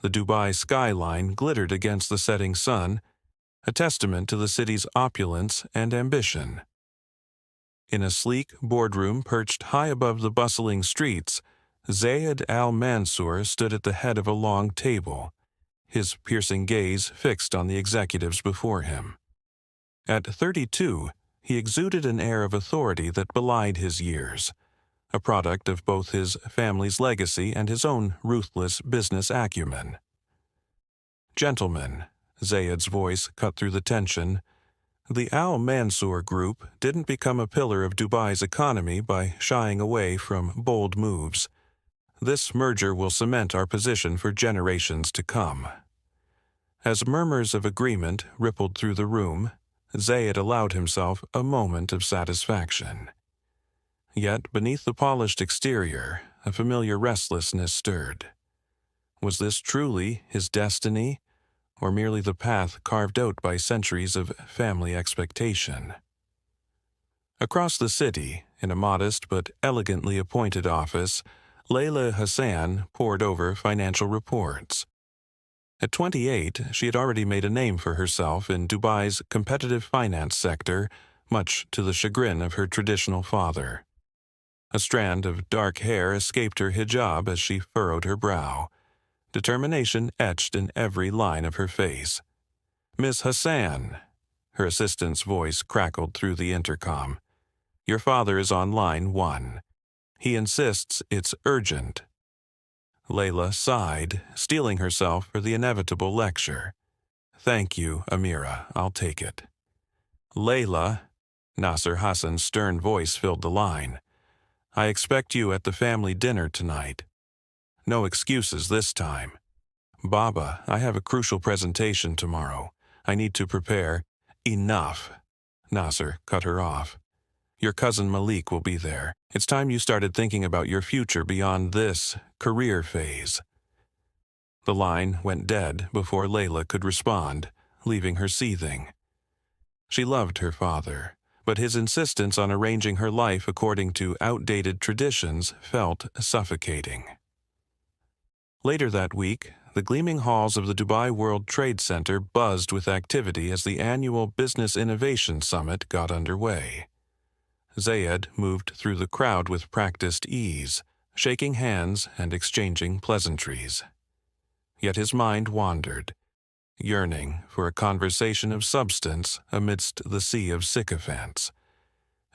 The Dubai skyline glittered against the setting sun, a testament to the city's opulence and ambition. In a sleek boardroom perched high above the bustling streets, Zayed al-Mansour stood at the head of a long table, his piercing gaze fixed on the executives before him. At 32, he exuded an air of authority that belied his years, a product of both his family's legacy and his own ruthless business acumen. "Gentlemen," Zayed's voice cut through the tension, "the Al-Mansour Group didn't become a pillar of Dubai's economy by shying away from bold moves. This merger will cement our position for generations to come." As murmurs of agreement rippled through the room, Zayed allowed himself a moment of satisfaction. Yet beneath the polished exterior, a familiar restlessness stirred. Was this truly his destiny, or merely the path carved out by centuries of family expectation? Across the city, in a modest but elegantly appointed office, Layla Hassan pored over financial reports. At 28, she had already made a name for herself in Dubai's competitive finance sector, much to the chagrin of her traditional father. A strand of dark hair escaped her hijab as she furrowed her brow, determination etched in every line of her face. "Miss Hassan," her assistant's voice crackled through the intercom, "your father is on line 1. He insists it's urgent." Layla sighed, steeling herself for the inevitable lecture. "Thank you, Amira, I'll take it." "Layla," Nasser Hassan's stern voice filled the line, "I expect you at the family dinner tonight. No excuses this time." "Baba, I have a crucial presentation tomorrow. I need to prepare." "Enough," Nasser cut her off. "Your cousin Malik will be there. It's time you started thinking about your future beyond this career phase." The line went dead before Layla could respond, leaving her seething. She loved her father, but his insistence on arranging her life according to outdated traditions felt suffocating. Later that week, the gleaming halls of the Dubai World Trade Center buzzed with activity as the annual Business Innovation Summit got underway. Zayed moved through the crowd with practiced ease, shaking hands and exchanging pleasantries. Yet his mind wandered, yearning for a conversation of substance amidst the sea of sycophants.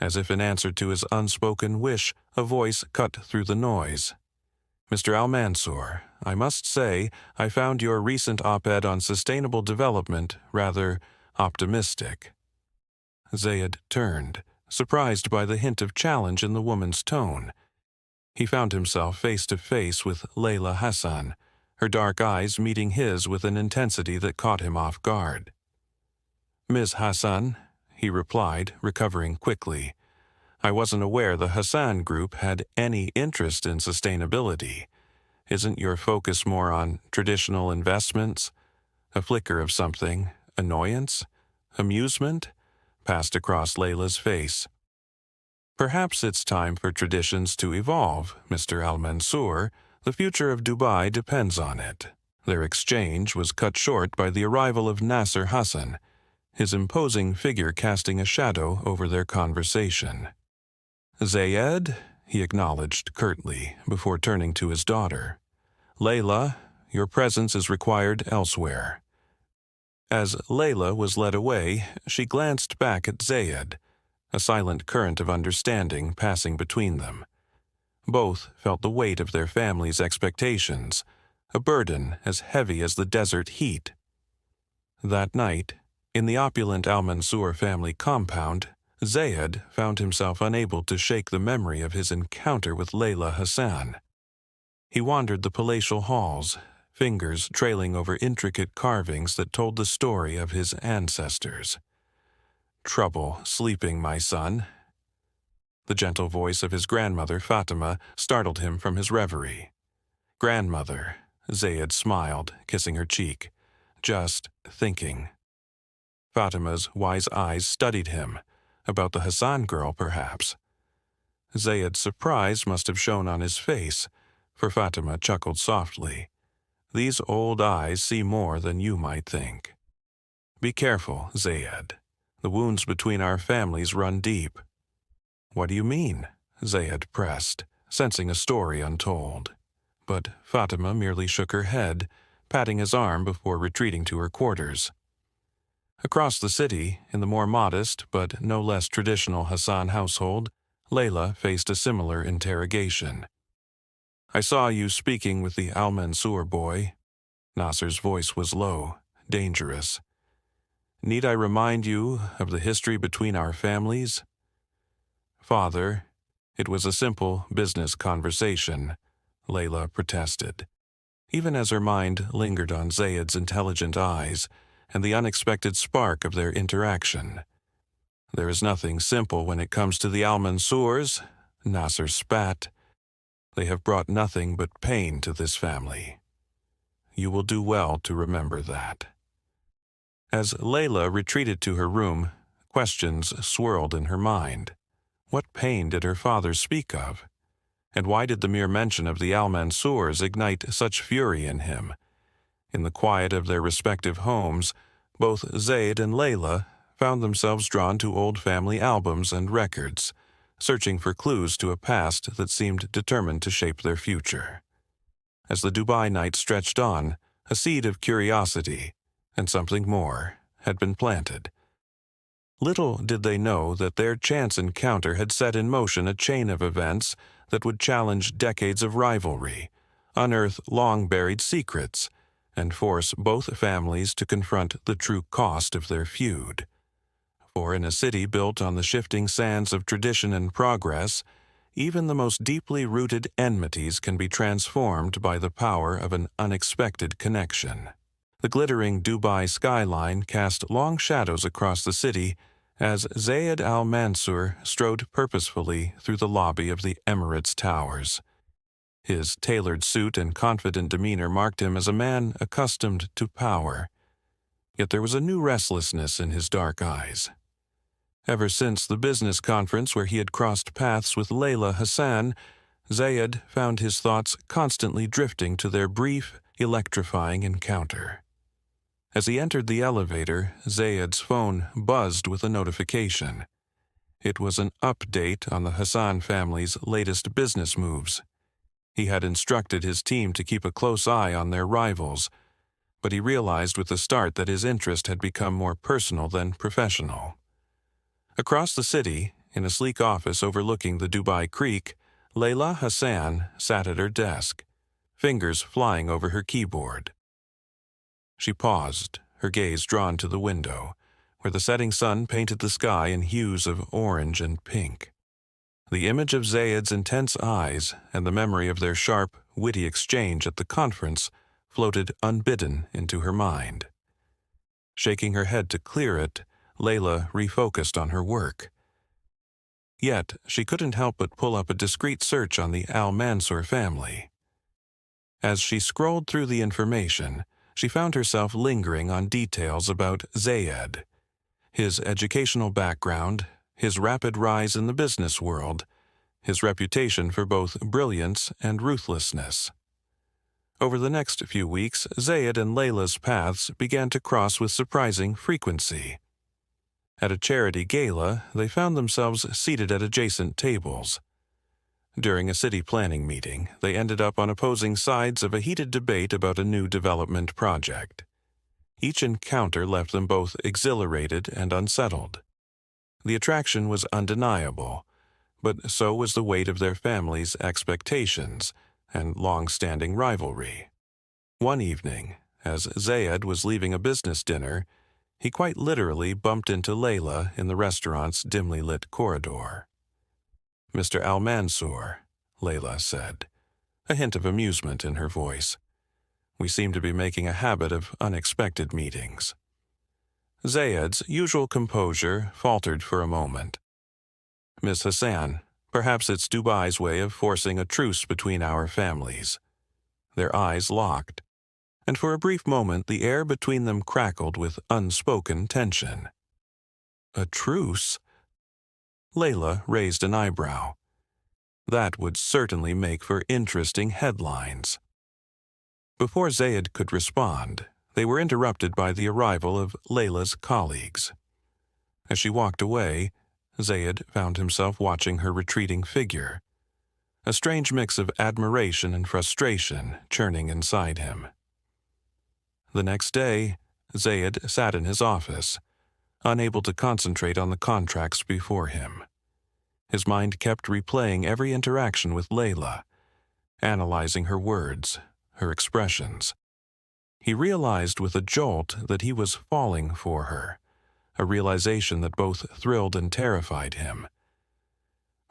As if in answer to his unspoken wish, a voice cut through the noise. "Mr. Al-Mansour, I must say I found your recent op-ed on sustainable development rather optimistic." Zayed turned, surprised by the hint of challenge in the woman's tone. He found himself face to face with Layla Hassan, her dark eyes meeting his with an intensity that caught him off guard. "Ms. Hassan," he replied, recovering quickly, "I wasn't aware the Hassan Group had any interest in sustainability. Isn't your focus more on traditional investments?" A flicker of something, annoyance, amusement, passed across Layla's face. "Perhaps it's time for traditions to evolve, Mr. Al-Mansour. The future of Dubai depends on it." Their exchange was cut short by the arrival of Nasser Hassan, his imposing figure casting a shadow over their conversation. "Zayed," he acknowledged curtly before turning to his daughter. "Layla, your presence is required elsewhere." As Layla was led away, she glanced back at Zayed, a silent current of understanding passing between them. Both felt the weight of their family's expectations, a burden as heavy as the desert heat. That night, in the opulent Al-Mansour family compound, Zayed found himself unable to shake the memory of his encounter with Layla Hassan. He wandered the palatial halls, fingers trailing over intricate carvings that told the story of his ancestors. "Trouble sleeping, my son." The gentle voice of his grandmother, Fatima, startled him from his reverie. "Grandmother," Zayed smiled, kissing her cheek. "Just thinking." Fatima's wise eyes studied him. About the Hassan girl, perhaps. Zayed's surprise must have shown on his face, for Fatima chuckled softly. These old eyes see more than you might think. Be careful, Zayed. The wounds between our families run deep. What do you mean? Zayed pressed, sensing a story untold. But Fatima merely shook her head, patting his arm before retreating to her quarters. Across the city, in the more modest but no less traditional Hassan household, Layla faced a similar interrogation. I saw you speaking with the Al-Mansour boy. Nasser's voice was low, dangerous. Need I remind you of the history between our families? Father, it was a simple business conversation, Layla protested, even as her mind lingered on Zayed's intelligent eyes and the unexpected spark of their interaction. There is nothing simple when it comes to the Al-Mansours, Nasser spat. They have brought nothing but pain to this family. You will do well to remember that. As Layla retreated to her room, questions swirled in her mind. What pain did her father speak of? And why did the mere mention of the Al-Mansours ignite such fury in him? In the quiet of their respective homes, both Zayed and Layla found themselves drawn to old family albums and records, searching for clues to a past that seemed determined to shape their future. As the Dubai night stretched on, a seed of curiosity, and something more, had been planted. Little did they know that their chance encounter had set in motion a chain of events that would challenge decades of rivalry, unearth long-buried secrets, and force both families to confront the true cost of their feud. For in a city built on the shifting sands of tradition and progress, even the most deeply rooted enmities can be transformed by the power of an unexpected connection. The glittering Dubai skyline cast long shadows across the city as Zayed Al-Mansour strode purposefully through the lobby of the Emirates Towers. His tailored suit and confident demeanor marked him as a man accustomed to power. Yet there was a new restlessness in his dark eyes. Ever since the business conference where he had crossed paths with Layla Hassan, Zayed found his thoughts constantly drifting to their brief, electrifying encounter. As he entered the elevator, Zayed's phone buzzed with a notification. It was an update on the Hassan family's latest business moves. He had instructed his team to keep a close eye on their rivals, but he realized with the start that his interest had become more personal than professional. Across the city, in a sleek office overlooking the Dubai Creek, Layla Hassan sat at her desk, fingers flying over her keyboard. She paused, her gaze drawn to the window, where the setting sun painted the sky in hues of orange and pink. The image of Zayed's intense eyes and the memory of their sharp, witty exchange at the conference floated unbidden into her mind. Shaking her head to clear it, Layla refocused on her work. Yet, she couldn't help but pull up a discreet search on the Al-Mansour family. As she scrolled through the information, she found herself lingering on details about Zayed, his educational background, his rapid rise in the business world, his reputation for both brilliance and ruthlessness. Over the next few weeks, Zayed and Layla's paths began to cross with surprising frequency. At a charity gala, they found themselves seated at adjacent tables. During a city planning meeting, they ended up on opposing sides of a heated debate about a new development project. Each encounter left them both exhilarated and unsettled. The attraction was undeniable, but so was the weight of their families' expectations and long-standing rivalry. One evening, as Zayed was leaving a business dinner, he quite literally bumped into Layla in the restaurant's dimly lit corridor. "Mr. Al-Mansour," Layla said, a hint of amusement in her voice. "We seem to be making a habit of unexpected meetings." Zayed's usual composure faltered for a moment. "Miss Hassan, perhaps it's Dubai's way of forcing a truce between our families." Their eyes locked, and for a brief moment the air between them crackled with unspoken tension. "A truce?" Layla raised an eyebrow. That would certainly make for interesting headlines. Before Zayed could respond, they were interrupted by the arrival of Layla's colleagues. As she walked away, Zayed found himself watching her retreating figure, a strange mix of admiration and frustration churning inside him. The next day, Zayed sat in his office, unable to concentrate on the contracts before him. His mind kept replaying every interaction with Layla, analyzing her words, her expressions. He realized with a jolt that he was falling for her, a realization that both thrilled and terrified him.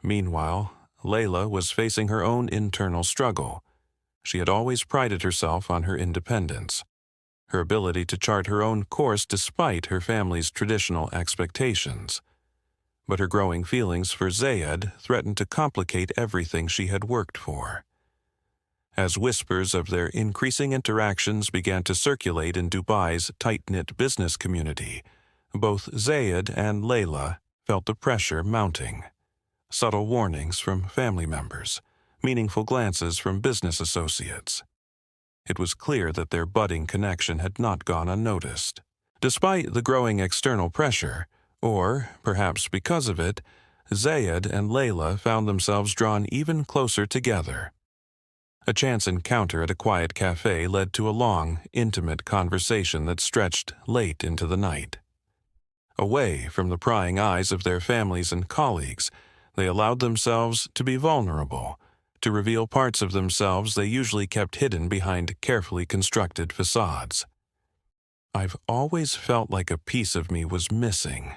Meanwhile, Layla was facing her own internal struggle. She had always prided herself on her independence, her ability to chart her own course despite her family's traditional expectations. But her growing feelings for Zayed threatened to complicate everything she had worked for. As whispers of their increasing interactions began to circulate in Dubai's tight-knit business community, both Zayed and Layla felt the pressure mounting. Subtle warnings from family members, meaningful glances from business associates. It was clear that their budding connection had not gone unnoticed. Despite the growing external pressure, or perhaps because of it, Zayed and Layla found themselves drawn even closer together. A chance encounter at a quiet cafe led to a long, intimate conversation that stretched late into the night. Away from the prying eyes of their families and colleagues, they allowed themselves to be vulnerable, to reveal parts of themselves they usually kept hidden behind carefully constructed facades. "I've always felt like a piece of me was missing,"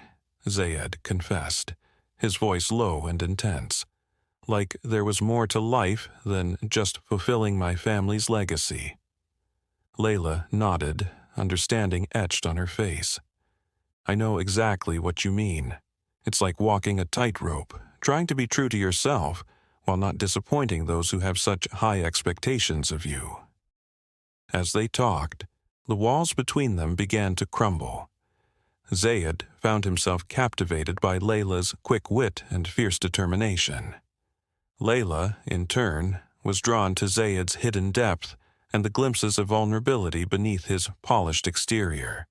Zayed confessed, his voice low and intense. "Like there was more to life than just fulfilling my family's legacy." Layla nodded, understanding etched on her face. "I know exactly what you mean. It's like walking a tightrope, trying to be true to yourself while not disappointing those who have such high expectations of you." As they talked, the walls between them began to crumble. Zayed found himself captivated by Layla's quick wit and fierce determination. Layla, in turn, was drawn to Zayed's hidden depth and the glimpses of vulnerability beneath his polished exterior.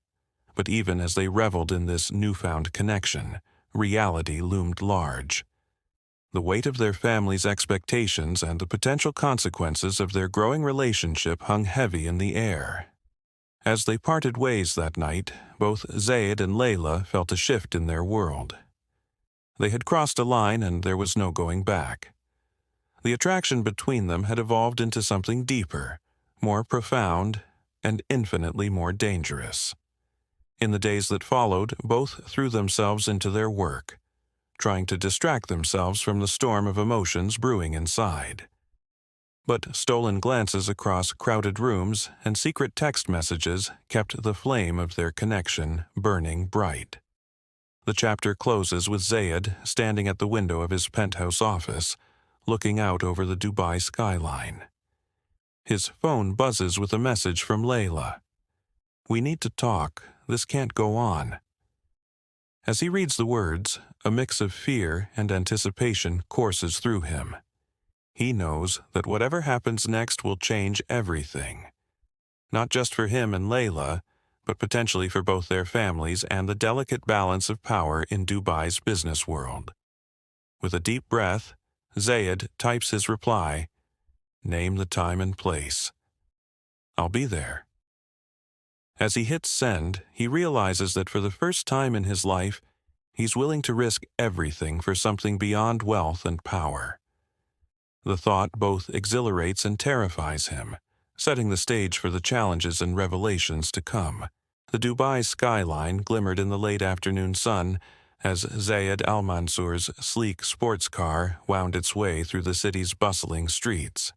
But even as they reveled in this newfound connection, reality loomed large. The weight of their family's expectations and the potential consequences of their growing relationship hung heavy in the air. As they parted ways that night, both Zayed and Layla felt a shift in their world. They had crossed a line and there was no going back. The attraction between them had evolved into something deeper, more profound, and infinitely more dangerous. In the days that followed, both threw themselves into their work, trying to distract themselves from the storm of emotions brewing inside. But stolen glances across crowded rooms and secret text messages kept the flame of their connection burning bright. The chapter closes with Zayed standing at the window of his penthouse office, looking out over the Dubai skyline. His phone buzzes with a message from Layla. "We need to talk. This can't go on." As he reads the words, a mix of fear and anticipation courses through him. He knows that whatever happens next will change everything. Not just for him and Layla, but potentially for both their families and the delicate balance of power in Dubai's business world. With a deep breath, Zayed types his reply, "Name the time and place. I'll be there." As he hits send, he realizes that for the first time in his life, he's willing to risk everything for something beyond wealth and power. The thought both exhilarates and terrifies him, setting the stage for the challenges and revelations to come. The Dubai skyline glimmered in the late afternoon sun as Zayed Al Mansour's sleek sports car wound its way through the city's bustling streets.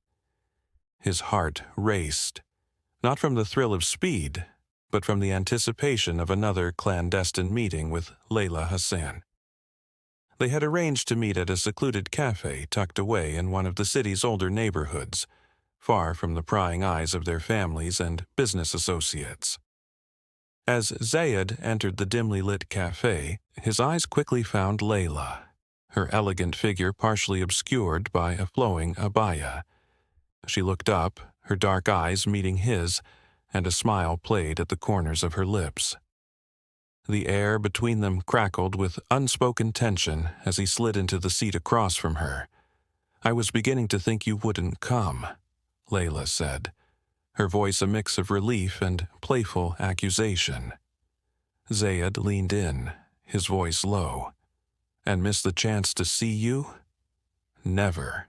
His heart raced, not from the thrill of speed, but from the anticipation of another clandestine meeting with Layla Hassan. They had arranged to meet at a secluded cafe tucked away in one of the city's older neighborhoods, far from the prying eyes of their families and business associates. As Zayed entered the dimly lit cafe, his eyes quickly found Layla, her elegant figure partially obscured by a flowing abaya. She looked up, her dark eyes meeting his, and a smile played at the corners of her lips. The air between them crackled with unspoken tension as he slid into the seat across from her. "I was beginning to think you wouldn't come," Layla said, her voice a mix of relief and playful accusation. Zayed leaned in, his voice low. "And miss the chance to see you? Never.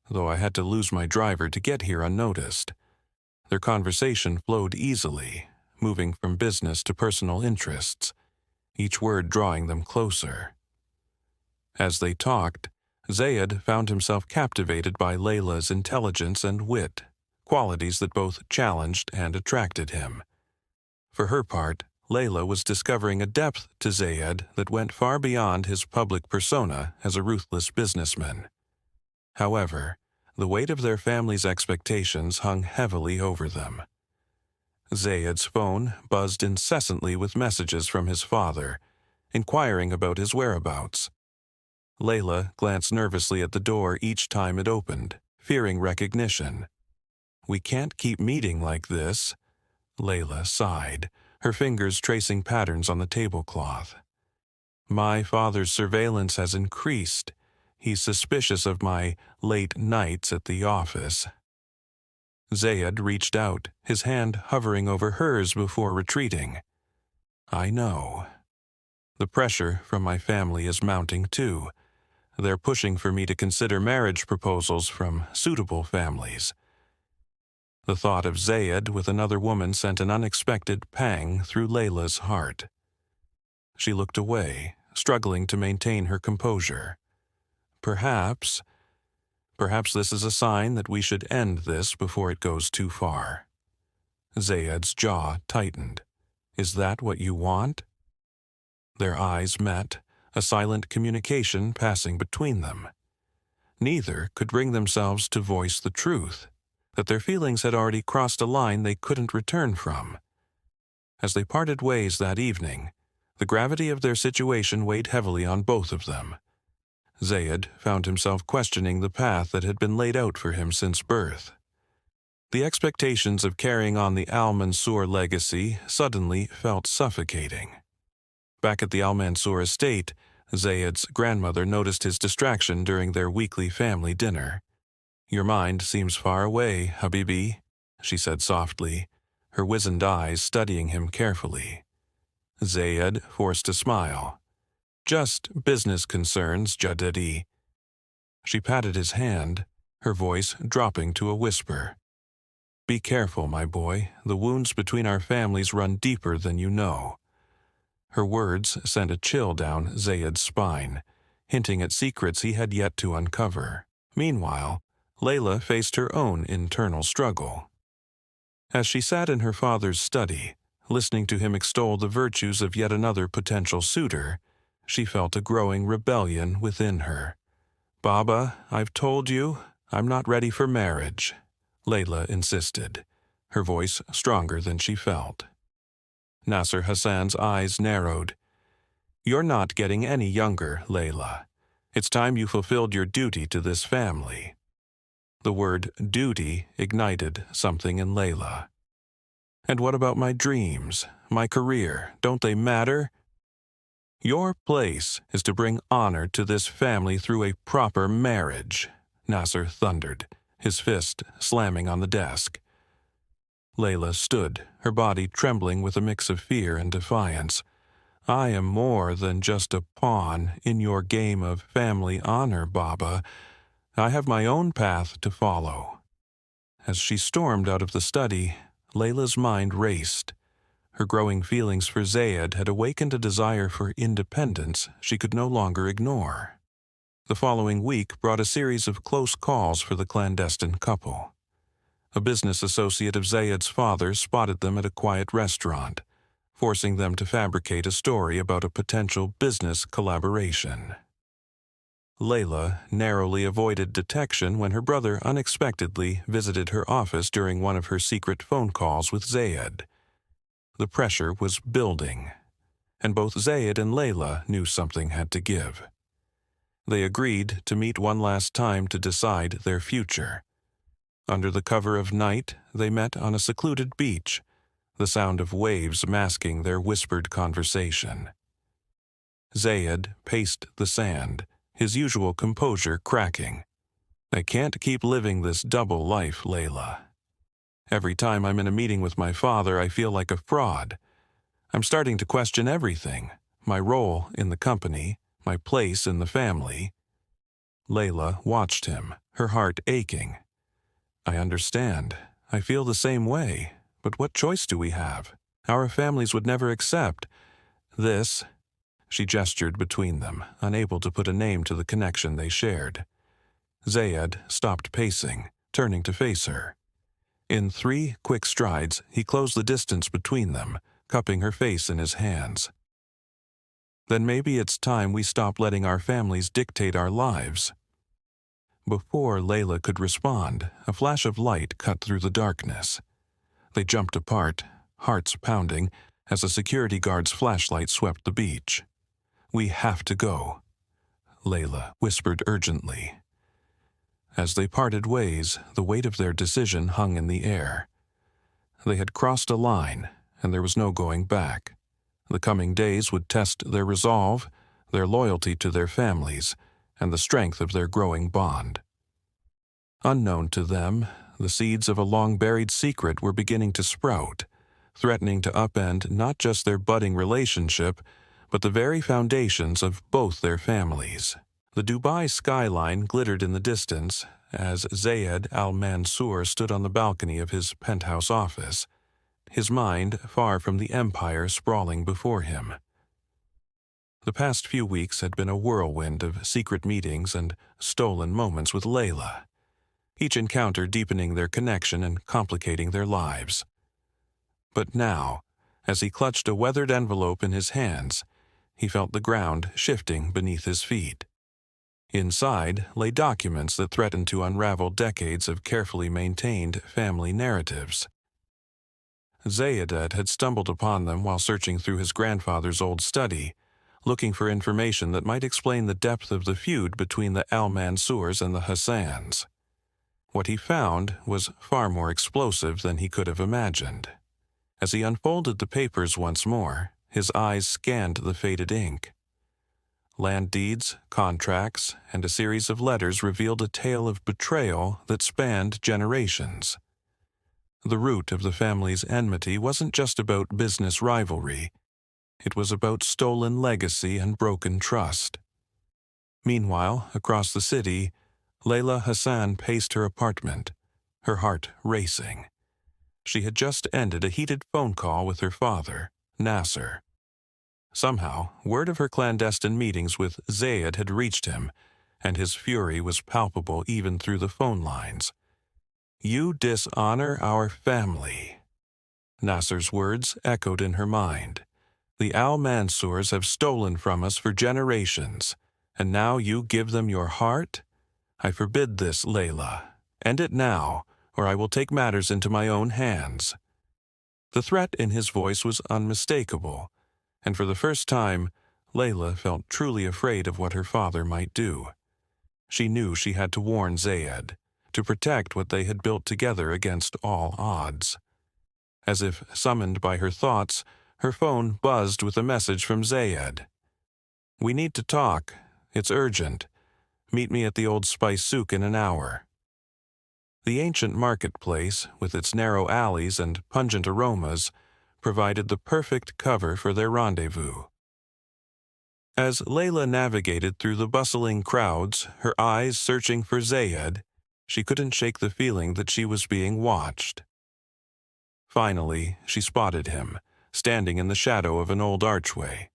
Though I had to lose my driver to get here unnoticed." Their conversation flowed easily, moving from business to personal interests, each word drawing them closer. As they talked, Zayed found himself captivated by Layla's intelligence and wit, qualities that both challenged and attracted him. For her part, Layla was discovering a depth to Zayed that went far beyond his public persona as a ruthless businessman. However, the weight of their family's expectations hung heavily over them. Zayed's phone buzzed incessantly with messages from his father, inquiring about his whereabouts. Layla glanced nervously at the door each time it opened, fearing recognition. "We can't keep meeting like this," Layla sighed, her fingers tracing patterns on the tablecloth. "My father's surveillance has increased. He's suspicious of my late nights at the office." Zayed reached out, his hand hovering over hers before retreating. "I know. The pressure from my family is mounting too. They're pushing for me to consider marriage proposals from suitable families." The thought of Zayed with another woman sent an unexpected pang through Layla's heart. She looked away, struggling to maintain her composure. Perhaps this is a sign that we should end this before it goes too far." Zayed's jaw tightened. "Is that what you want?" Their eyes met, a silent communication passing between them. Neither could bring themselves to voice the truth, that their feelings had already crossed a line they couldn't return from. As they parted ways that evening, the gravity of their situation weighed heavily on both of them. Zayed found himself questioning the path that had been laid out for him since birth. The expectations of carrying on the Al-Mansour legacy suddenly felt suffocating. Back at the Al-Mansour estate, Zayed's grandmother noticed his distraction during their weekly family dinner. "Your mind seems far away, Habibi," she said softly, her wizened eyes studying him carefully. Zayed forced a smile. "Just business concerns, Jadedi." She patted his hand, her voice dropping to a whisper. "Be careful, my boy. The wounds between our families run deeper than you know." Her words sent a chill down Zayed's spine, hinting at secrets he had yet to uncover. Meanwhile, Layla faced her own internal struggle. As she sat in her father's study, listening to him extol the virtues of yet another potential suitor, she felt a growing rebellion within her. "Baba, I've told you, I'm not ready for marriage," Layla insisted, her voice stronger than she felt. Nasser Hassan's eyes narrowed. "You're not getting any younger, Layla. It's time you fulfilled your duty to this family." The word duty ignited something in Layla. "And what about my dreams, my career? Don't they matter?" "Your place is to bring honor to this family through a proper marriage," Nasser thundered, his fist slamming on the desk. Layla stood, her body trembling with a mix of fear and defiance. "I am more than just a pawn in your game of family honor, Baba. I have my own path to follow." As she stormed out of the study, Layla's mind raced. Her growing feelings for Zayed had awakened a desire for independence she could no longer ignore. The following week brought a series of close calls for the clandestine couple. A business associate of Zayed's father spotted them at a quiet restaurant, forcing them to fabricate a story about a potential business collaboration. Layla narrowly avoided detection when her brother unexpectedly visited her office during one of her secret phone calls with Zayed. The pressure was building, and both Zayed and Layla knew something had to give. They agreed to meet one last time to decide their future. Under the cover of night, they met on a secluded beach, the sound of waves masking their whispered conversation. Zayed paced the sand, his usual composure cracking. "I can't keep living this double life, Layla. Every time I'm in a meeting with my father, I feel like a fraud. I'm starting to question everything, my role in the company, my place in the family." Layla watched him, her heart aching. "I understand. I feel the same way. But what choice do we have? Our families would never accept this." She gestured between them, unable to put a name to the connection they shared. Zayed stopped pacing, turning to face her. In 3 quick strides, he closed the distance between them, cupping her face in his hands. "Then maybe it's time we stop letting our families dictate our lives." Before Layla could respond, a flash of light cut through the darkness. They jumped apart, hearts pounding, as a security guard's flashlight swept the beach. "We have to go," Layla whispered urgently. As they parted ways, the weight of their decision hung in the air. They had crossed a line, and there was no going back. The coming days would test their resolve, their loyalty to their families, and the strength of their growing bond. Unknown to them, the seeds of a long-buried secret were beginning to sprout, threatening to upend not just their budding relationship, but the very foundations of both their families. The Dubai skyline glittered in the distance as Zayed al-Mansour stood on the balcony of his penthouse office, his mind far from the empire sprawling before him. The past few weeks had been a whirlwind of secret meetings and stolen moments with Layla, each encounter deepening their connection and complicating their lives. But now, as he clutched a weathered envelope in his hands, he felt the ground shifting beneath his feet. Inside lay documents that threatened to unravel decades of carefully maintained family narratives. Zayed had stumbled upon them while searching through his grandfather's old study, looking for information that might explain the depth of the feud between the Al-Mansours and the Hassans. What he found was far more explosive than he could have imagined. As he unfolded the papers once more, his eyes scanned the faded ink. Land deeds, contracts, and a series of letters revealed a tale of betrayal that spanned generations. The root of the family's enmity wasn't just about business rivalry. It was about stolen legacy and broken trust. Meanwhile, across the city, Layla Hassan paced her apartment, her heart racing. She had just ended a heated phone call with her father, Nasser. Somehow, word of her clandestine meetings with Zayed had reached him, and his fury was palpable even through the phone lines. "You dishonor our family." Nasser's words echoed in her mind. "The Al-Mansours have stolen from us for generations, and now you give them your heart? I forbid this, Layla. End it now, or I will take matters into my own hands." The threat in his voice was unmistakable, and for the first time, Layla felt truly afraid of what her father might do. She knew she had to warn Zayed, to protect what they had built together against all odds. As if summoned by her thoughts, her phone buzzed with a message from Zayed. "We need to talk. It's urgent. Meet me at the old spice souk in an hour." The ancient marketplace, with its narrow alleys and pungent aromas, provided the perfect cover for their rendezvous. As Layla navigated through the bustling crowds, her eyes searching for Zayed, she couldn't shake the feeling that she was being watched. Finally, she spotted him, standing in the shadow of an old archway.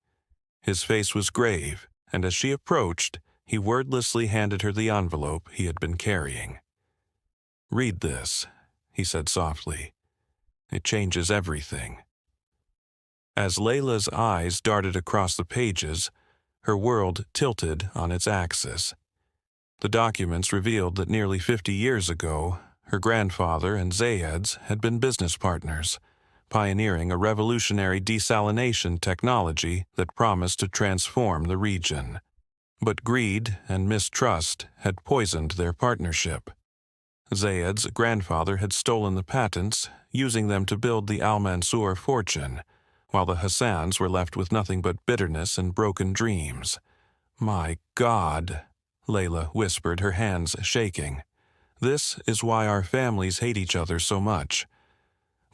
His face was grave, and as she approached, he wordlessly handed her the envelope he had been carrying. "Read this," he said softly. "It changes everything." As Layla's eyes darted across the pages, her world tilted on its axis. The documents revealed that nearly 50 years ago, her grandfather and Zayed's had been business partners, pioneering a revolutionary desalination technology that promised to transform the region. But greed and mistrust had poisoned their partnership. Zayed's grandfather had stolen the patents, using them to build the Al-Mansur fortune, while the Hassans were left with nothing but bitterness and broken dreams. "My God," Layla whispered, her hands shaking. "This is why our families hate each other so much.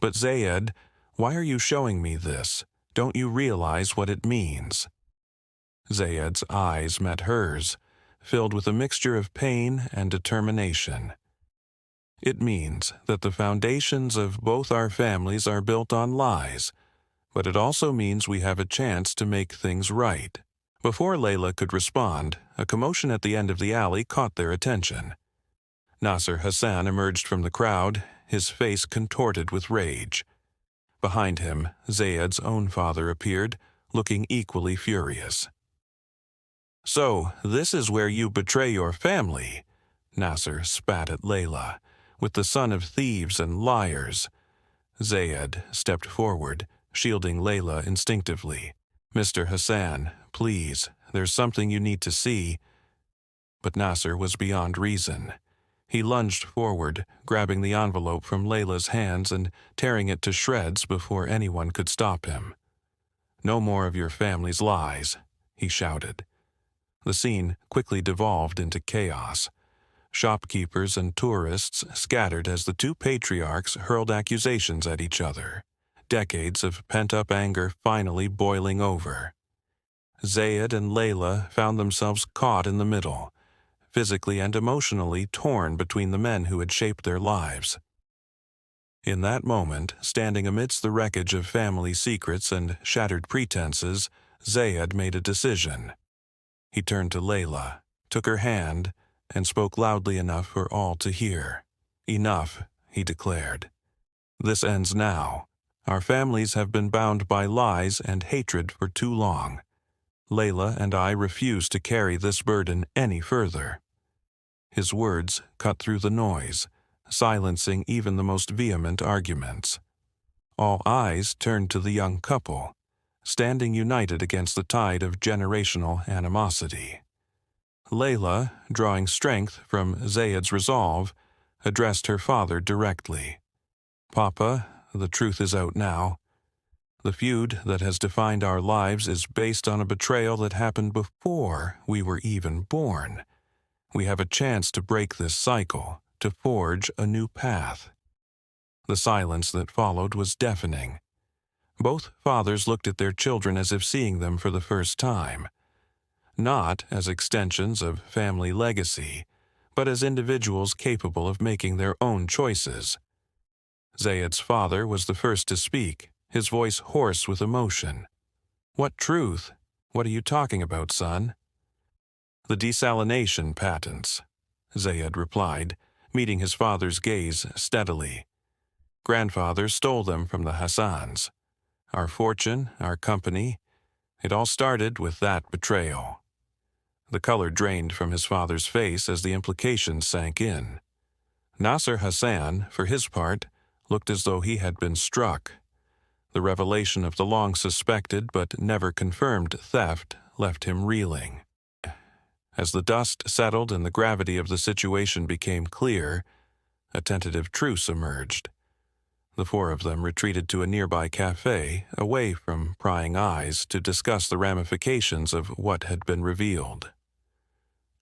But Zayed, why are you showing me this? Don't you realize what it means?" Zayed's eyes met hers, filled with a mixture of pain and determination. "It means that the foundations of both our families are built on lies, but it also means we have a chance to make things right." Before Layla could respond, a commotion at the end of the alley caught their attention. Nasser Hassan emerged from the crowd, his face contorted with rage. Behind him, Zayed's own father appeared, looking equally furious. "So, this is where you betray your family," Nasser spat at Layla, "with the son of thieves and liars." Zayed stepped forward, shielding Layla instinctively. "Mr. Hassan, please, there's something you need to see." But Nasser was beyond reason. He lunged forward, grabbing the envelope from Layla's hands and tearing it to shreds before anyone could stop him. "No more of your family's lies," he shouted. The scene quickly devolved into chaos. Shopkeepers and tourists scattered as the two patriarchs hurled accusations at each other, decades of pent-up anger finally boiling over. Zayed and Layla found themselves caught in the middle, physically and emotionally torn between the men who had shaped their lives. In that moment, standing amidst the wreckage of family secrets and shattered pretenses, Zayed made a decision. He turned to Layla, took her hand, and spoke loudly enough for all to hear. "Enough," he declared. "This ends now. Our families have been bound by lies and hatred for too long. Layla and I refuse to carry this burden any further." His words cut through the noise, silencing even the most vehement arguments. All eyes turned to the young couple, standing united against the tide of generational animosity. Layla, drawing strength from Zayed's resolve, addressed her father directly. "Papa, the truth is out now. The feud that has defined our lives is based on a betrayal that happened before we were even born. We have a chance to break this cycle, to forge a new path." The silence that followed was deafening. Both fathers looked at their children as if seeing them for the first time, not as extensions of family legacy, but as individuals capable of making their own choices. Zayed's father was the first to speak, his voice hoarse with emotion. "What truth? What are you talking about, son?" "The desalination patents," Zayed replied, meeting his father's gaze steadily. "Grandfather stole them from the Hassans. Our fortune, our company, it all started with that betrayal." The color drained from his father's face as the implications sank in. Nasser Hassan, for his part, looked as though he had been struck. The revelation of the long-suspected but never confirmed theft left him reeling. As the dust settled and the gravity of the situation became clear, a tentative truce emerged. The four of them retreated to a nearby cafe, away from prying eyes, to discuss the ramifications of what had been revealed.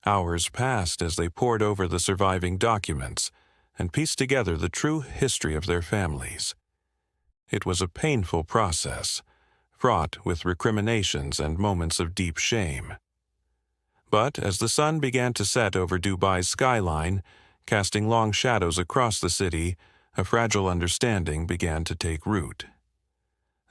Hours passed as they pored over the surviving documents and pieced together the true history of their families. It was a painful process, fraught with recriminations and moments of deep shame. But as the sun began to set over Dubai's skyline, casting long shadows across the city, a fragile understanding began to take root.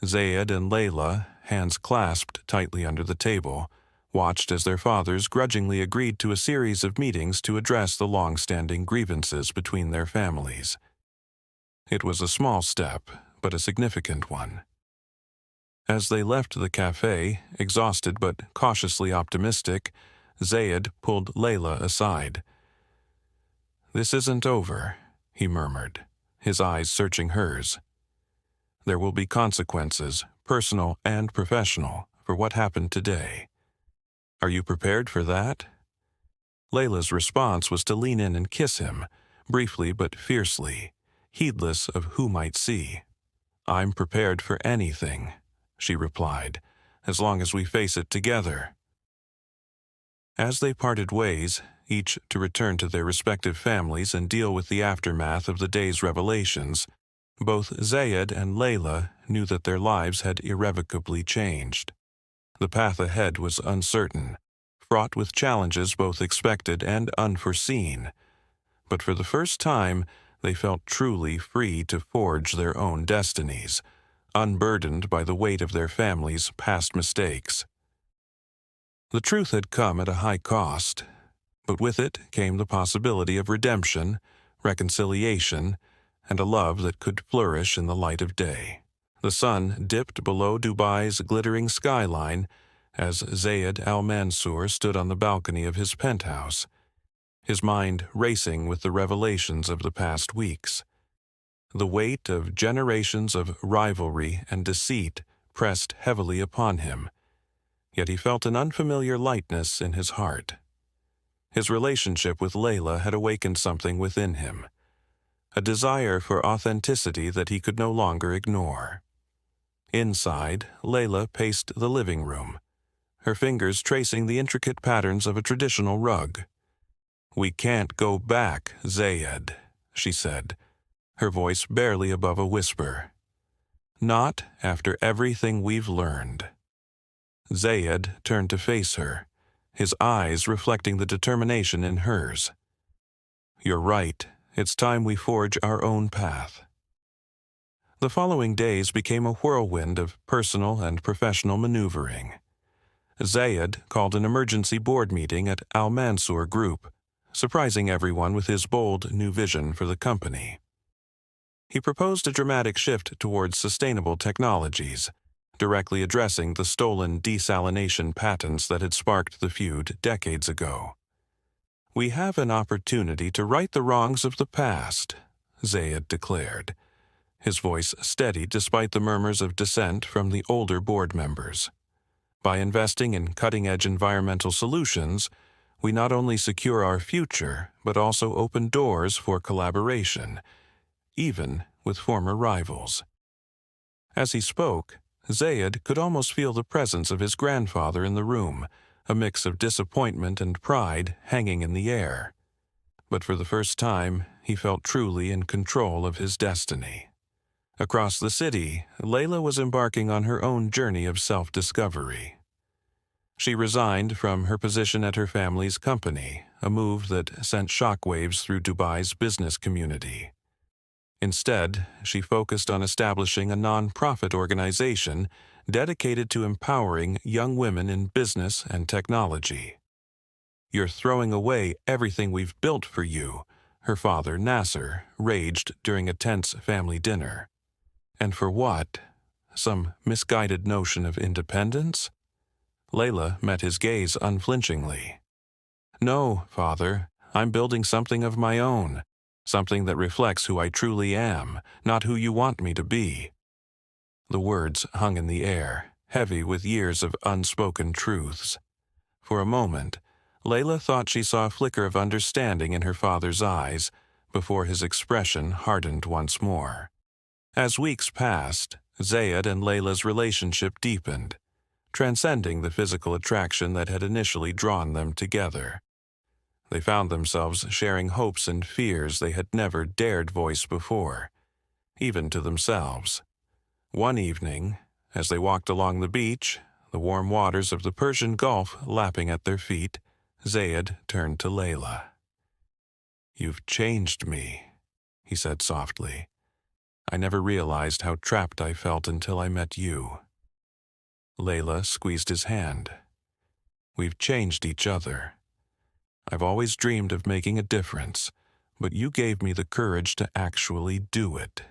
Zayed and Layla, hands clasped tightly under the table, watched as their fathers grudgingly agreed to a series of meetings to address the long-standing grievances between their families. It was a small step, but a significant one. As they left the cafe, exhausted but cautiously optimistic, Zayed pulled Layla aside. "This isn't over," he murmured, his eyes searching hers. "There will be consequences, personal and professional, for what happened today. Are you prepared for that?" Layla's response was to lean in and kiss him, briefly but fiercely, heedless of who might see. "I'm prepared for anything," she replied, "as long as we face it together." As they parted ways, each to return to their respective families and deal with the aftermath of the day's revelations, both Zayed and Layla knew that their lives had irrevocably changed. The path ahead was uncertain, fraught with challenges both expected and unforeseen, but for the first time they felt truly free to forge their own destinies, unburdened by the weight of their family's past mistakes. The truth had come at a high cost, but with it came the possibility of redemption, reconciliation, and a love that could flourish in the light of day. The sun dipped below Dubai's glittering skyline as Zayed Al Mansour stood on the balcony of his penthouse, his mind racing with the revelations of the past weeks. The weight of generations of rivalry and deceit pressed heavily upon him, yet he felt an unfamiliar lightness in his heart. His relationship with Layla had awakened something within him, a desire for authenticity that he could no longer ignore. Inside, Layla paced the living room, her fingers tracing the intricate patterns of a traditional rug. "We can't go back, Zayed," she said, her voice barely above a whisper. "Not after everything we've learned." Zayed turned to face her, his eyes reflecting the determination in hers. "You're right. It's time we forge our own path." The following days became a whirlwind of personal and professional maneuvering. Zayed called an emergency board meeting at Al Mansour Group, surprising everyone with his bold new vision for the company. He proposed a dramatic shift towards sustainable technologies, directly addressing the stolen desalination patents that had sparked the feud decades ago. "We have an opportunity to right the wrongs of the past," Zayed declared, his voice steady despite the murmurs of dissent from the older board members. "By investing in cutting-edge environmental solutions, we not only secure our future, but also open doors for collaboration, even with former rivals." As he spoke, Zayed could almost feel the presence of his grandfather in the room, a mix of disappointment and pride hanging in the air. But for the first time, he felt truly in control of his destiny. Across the city, Layla was embarking on her own journey of self-discovery. She resigned from her position at her family's company, a move that sent shockwaves through Dubai's business community. Instead, she focused on establishing a non-profit organization dedicated to empowering young women in business and technology. "You're throwing away everything we've built for you," her father, Nasser, raged during a tense family dinner. "And for what? Some misguided notion of independence?" Layla met his gaze unflinchingly. "No, father, I'm building something of my own. Something that reflects who I truly am, not who you want me to be." The words hung in the air, heavy with years of unspoken truths. For a moment, Layla thought she saw a flicker of understanding in her father's eyes before his expression hardened once more. As weeks passed, Zayed and Layla's relationship deepened, transcending the physical attraction that had initially drawn them together. They found themselves sharing hopes and fears they had never dared voice before, even to themselves. One evening, as they walked along the beach, the warm waters of the Persian Gulf lapping at their feet, Zayed turned to Layla. "You've changed me," he said softly. "I never realized how trapped I felt until I met you." Layla squeezed his hand. "We've changed each other. I've always dreamed of making a difference, but you gave me the courage to actually do it."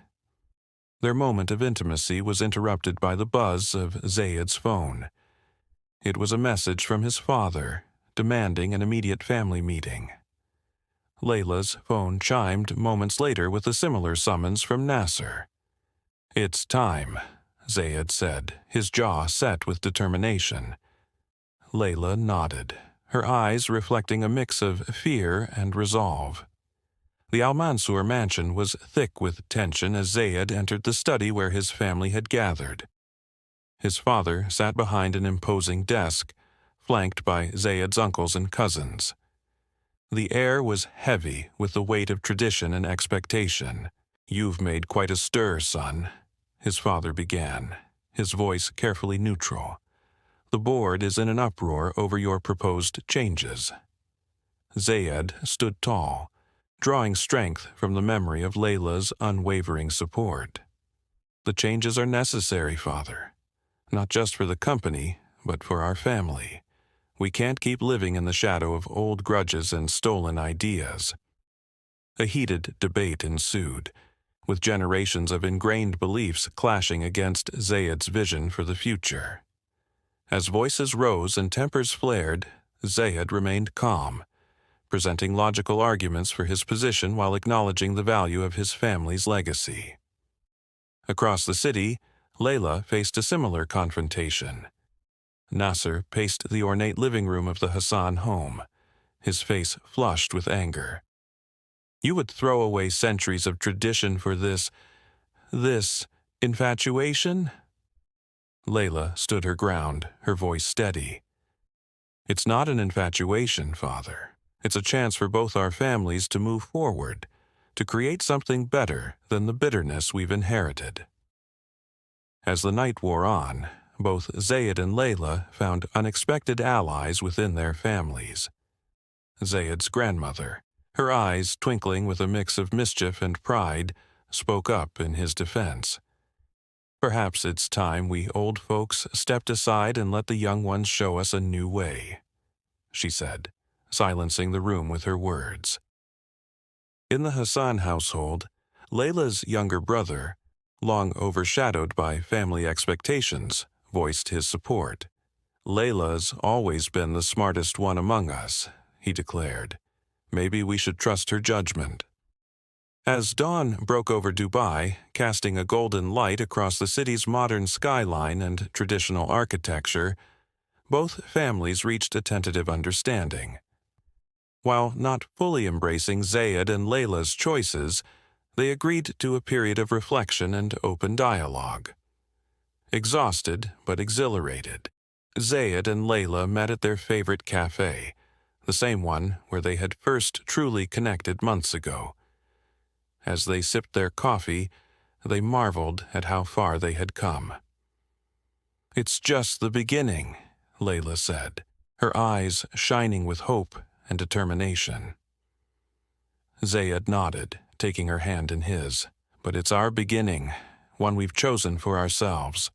Their moment of intimacy was interrupted by the buzz of Zayed's phone. It was a message from his father, demanding an immediate family meeting. Layla's phone chimed moments later with a similar summons from Nasser. "It's time," Zayed said, his jaw set with determination. Layla nodded, her eyes reflecting a mix of fear and resolve. The Al-Mansur mansion was thick with tension as Zayed entered the study where his family had gathered. His father sat behind an imposing desk, flanked by Zayed's uncles and cousins. The air was heavy with the weight of tradition and expectation. "You've made quite a stir, son," his father began, his voice carefully neutral. "The board is in an uproar over your proposed changes." Zayed stood tall, drawing strength from the memory of Layla's unwavering support. "The changes are necessary, father. Not just for the company, but for our family. We can't keep living in the shadow of old grudges and stolen ideas." A heated debate ensued, with generations of ingrained beliefs clashing against Zayed's vision for the future. As voices rose and tempers flared, Zayed remained calm, presenting logical arguments for his position while acknowledging the value of his family's legacy. Across the city, Layla faced a similar confrontation. Nasser paced the ornate living room of the Hassan home, his face flushed with anger. "You would throw away centuries of tradition for this infatuation?" Layla stood her ground, her voice steady. "It's not an infatuation, father. It's a chance for both our families to move forward, to create something better than the bitterness we've inherited." As the night wore on, both Zayed and Layla found unexpected allies within their families. Zayed's grandmother, her eyes twinkling with a mix of mischief and pride, spoke up in his defense. "Perhaps it's time we old folks stepped aside and let the young ones show us a new way," she said, silencing the room with her words. In the Hassan household, Layla's younger brother, long overshadowed by family expectations, voiced his support. "Layla's always been the smartest one among us," he declared. "Maybe we should trust her judgment." As dawn broke over Dubai, casting a golden light across the city's modern skyline and traditional architecture, both families reached a tentative understanding. While not fully embracing Zayed and Layla's choices, they agreed to a period of reflection and open dialogue. Exhausted but exhilarated, Zayed and Layla met at their favorite cafe, the same one where they had first truly connected months ago. As they sipped their coffee, they marveled at how far they had come. "It's just the beginning," Layla said, her eyes shining with hope and determination. Zayed nodded, taking her hand in his. "But it's our beginning, one we've chosen for ourselves."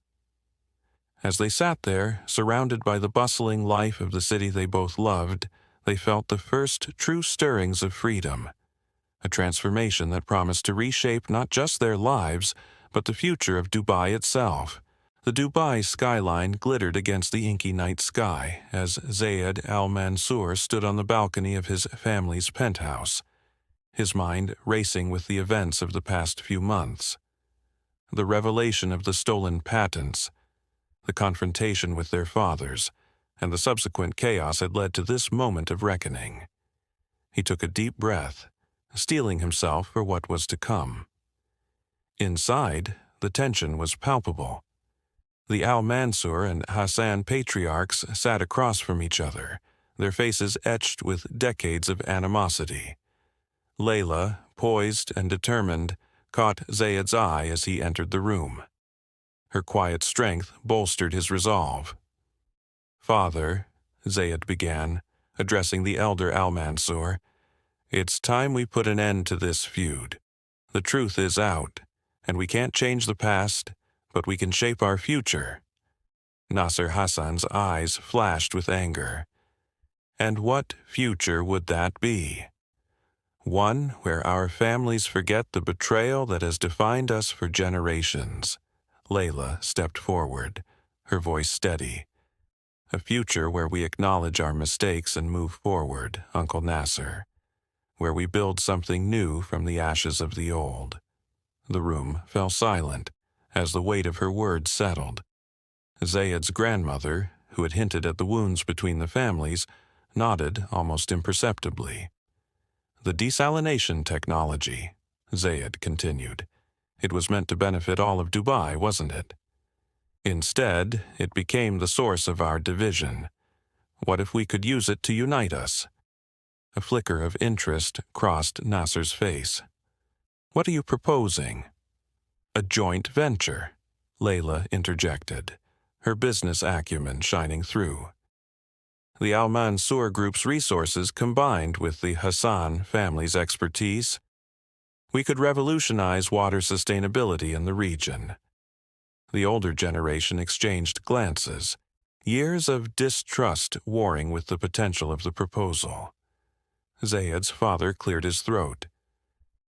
As they sat there, surrounded by the bustling life of the city they both loved, they felt the first true stirrings of freedom, a transformation that promised to reshape not just their lives, but the future of Dubai itself. The Dubai skyline glittered against the inky night sky as Zayed Al-Mansur stood on the balcony of his family's penthouse, his mind racing with the events of the past few months. The revelation of the stolen patents, the confrontation with their fathers, and the subsequent chaos had led to this moment of reckoning. He took a deep breath, steeling himself for what was to come. Inside, the tension was palpable. The Al-Mansur and Hassan patriarchs sat across from each other, their faces etched with decades of animosity. Layla, poised and determined, caught Zayed's eye as he entered the room. Her quiet strength bolstered his resolve. "Father," Zayed began, addressing the elder Al-Mansur, "it's time we put an end to this feud. The truth is out, and we can't change the past, but we can shape our future." Nasser Hassan's eyes flashed with anger. "And what future would that be? One where our families forget the betrayal that has defined us for generations." Layla stepped forward, her voice steady. "A future where we acknowledge our mistakes and move forward, Uncle Nasser. Where we build something new from the ashes of the old." The room fell silent as the weight of her words settled. Zayed's grandmother, who had hinted at the wounds between the families, nodded almost imperceptibly. The desalination technology, Zayed continued. It was meant to benefit all of Dubai, wasn't it? Instead, it became the source of our division. What if we could use it to unite us? A flicker of interest crossed Nasser's face. What are you proposing? A joint venture, Layla interjected, her business acumen shining through. The Al Mansour Group's resources combined with the Hassan family's expertise, we could revolutionize water sustainability in the region. The older generation exchanged glances, years of distrust warring with the potential of the proposal. Zayed's father cleared his throat.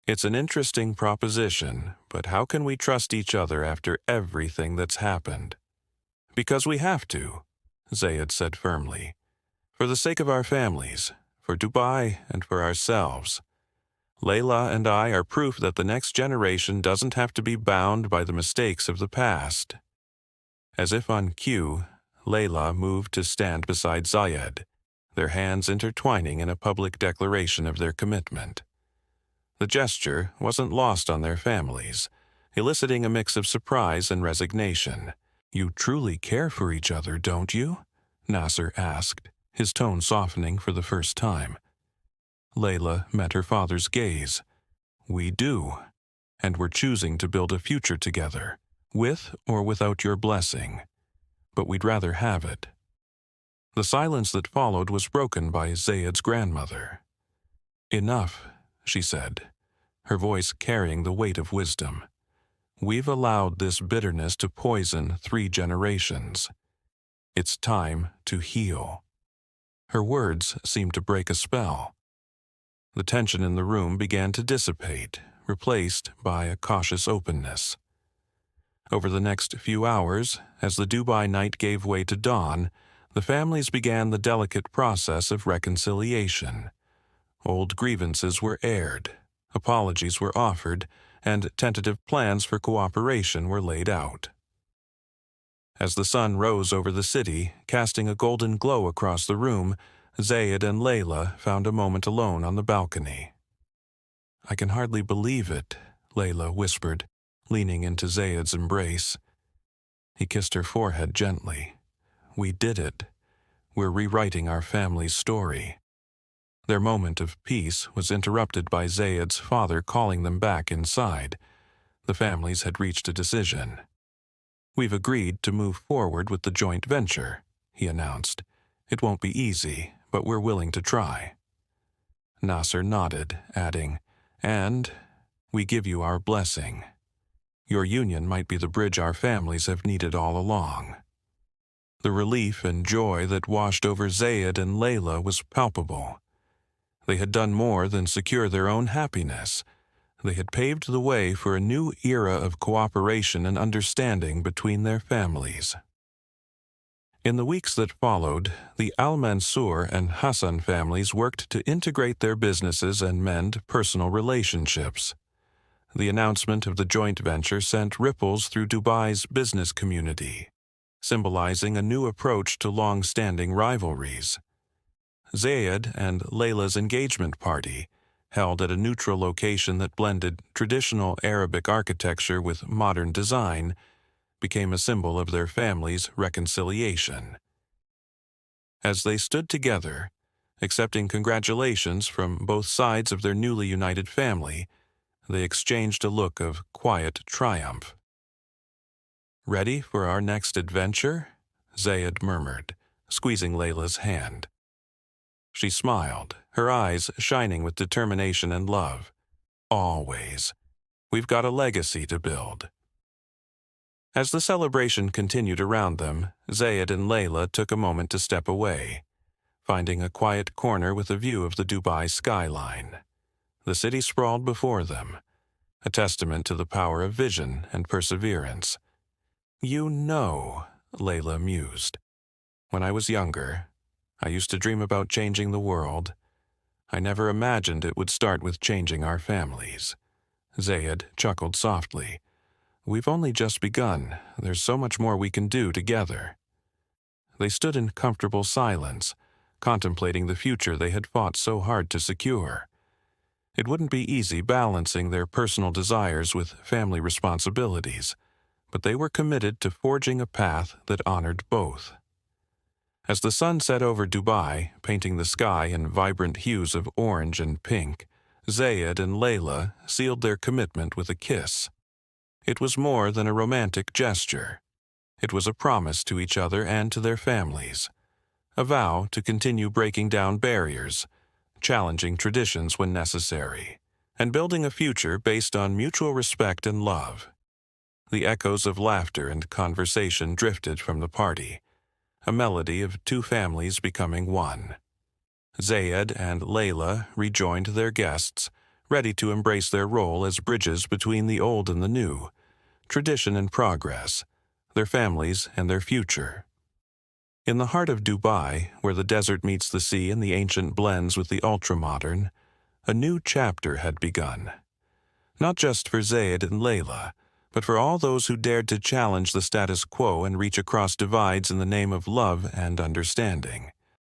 It's an interesting proposition, but how can we trust each other after everything that's happened? Because we have to, Zayed said firmly. For the sake of our families, for Dubai, and for ourselves. Layla and I are proof that the next generation doesn't have to be bound by the mistakes of the past. As if on cue, Layla moved to stand beside Zayed, their hands intertwining in a public declaration of their commitment. The gesture wasn't lost on their families, eliciting a mix of surprise and resignation. You truly care for each other, don't you? Nasser asked, his tone softening for the first time. Layla met her father's gaze. We do, and we're choosing to build a future together, with or without your blessing. But we'd rather have it. The silence that followed was broken by Zayed's grandmother. Enough, she said, her voice carrying the weight of wisdom. We've allowed this bitterness to poison 3 generations. It's time to heal. Her words seemed to break a spell. The tension in the room began to dissipate, replaced by a cautious openness. Over the next few hours, as the Dubai night gave way to dawn, the families began the delicate process of reconciliation. Old grievances were aired, apologies were offered, and tentative plans for cooperation were laid out. As the sun rose over the city, casting a golden glow across the room, Zayed and Layla found a moment alone on the balcony. I can hardly believe it, Layla whispered, leaning into Zayed's embrace. He kissed her forehead gently. We did it. We're rewriting our family's story. Their moment of peace was interrupted by Zayed's father calling them back inside. The families had reached a decision. We've agreed to move forward with the joint venture, he announced. It won't be easy, but we're willing to try. Nasser nodded, adding, and we give you our blessing. Your union might be the bridge our families have needed all along. The relief and joy that washed over Zayed and Layla was palpable. They had done more than secure their own happiness. They had paved the way for a new era of cooperation and understanding between their families. In the weeks that followed, the Al Mansour and Hassan families worked to integrate their businesses and mend personal relationships. The announcement of the joint venture sent ripples through Dubai's business community, symbolizing a new approach to long-standing rivalries. Zayed and Layla's engagement party, held at a neutral location that blended traditional Arabic architecture with modern design, became a symbol of their family's reconciliation. As they stood together, accepting congratulations from both sides of their newly united family, they exchanged a look of quiet triumph. Ready for our next adventure? Zayed murmured, squeezing Layla's hand. She smiled, her eyes shining with determination and love. Always. We've got a legacy to build. As the celebration continued around them, Zayed and Layla took a moment to step away, finding a quiet corner with a view of the Dubai skyline. The city sprawled before them, a testament to the power of vision and perseverance. You know, Layla mused, when I was younger, I used to dream about changing the world. I never imagined it would start with changing our families. Zayed chuckled softly. We've only just begun. There's so much more we can do together. They stood in comfortable silence, contemplating the future they had fought so hard to secure. It wouldn't be easy balancing their personal desires with family responsibilities, but they were committed to forging a path that honored both. As the sun set over Dubai, painting the sky in vibrant hues of orange and pink, Zayed and Layla sealed their commitment with a kiss. It was more than a romantic gesture. It was a promise to each other and to their families, a vow to continue breaking down barriers, challenging traditions when necessary, and building a future based on mutual respect and love. The echoes of laughter and conversation drifted from the party, a melody of two families becoming one. Zayed and Layla rejoined their guests, ready to embrace their role as bridges between the old and the new, tradition and progress, their families and their future. In the heart of Dubai, where the desert meets the sea and the ancient blends with the ultra-modern, a new chapter had begun. Not just for Zayed and Layla, but for all those who dared to challenge the status quo and reach across divides in the name of love and understanding.